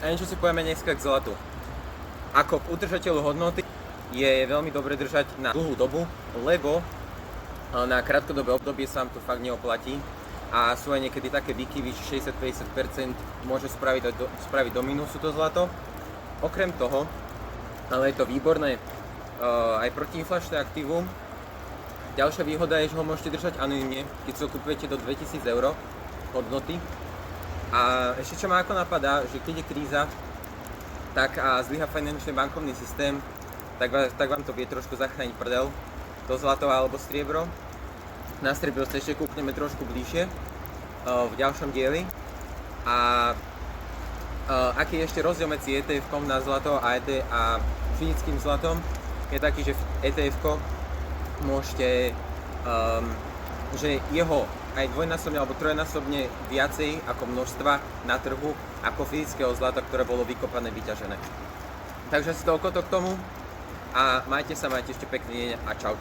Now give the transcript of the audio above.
A niečo si povieme dneska k zlatu. Ako k udržateľu hodnoty je veľmi dobre držať na dlhú dobu, lebo na krátkodobé obdobie sa vám to fakt neoplatí a sú aj niekedy také výkyvy, že 60-50% môže spraviť do minusu to zlato. Okrem toho, ale je to výborné aj protiinflačné aktívum. Ďalšia výhoda je, že ho môžete držať anonymne, keď si ho kupujete do 2000 eur hodnoty. A ešte čo ma ako napadá, že keď je kríza, tak a zlyha finančný bankovný systém, tak vám to vie trošku zachrániť prdel, to zlato alebo striebro. Na striebro sa ešte kúkneme trošku bližšie v ďalšom dieli. A aký je ešte rozdiel medzi ETF-kom na zlato a fyzickým zlatom, je taký, že ETF-ko môžete, že jeho aj dvojnásobne alebo trojnásobne viacej ako množstva na trhu ako fyzického zlata, ktoré bolo vykopané, vyťažené. Takže si toľko to k tomu a majte sa, majte ešte pekný deň a čaute.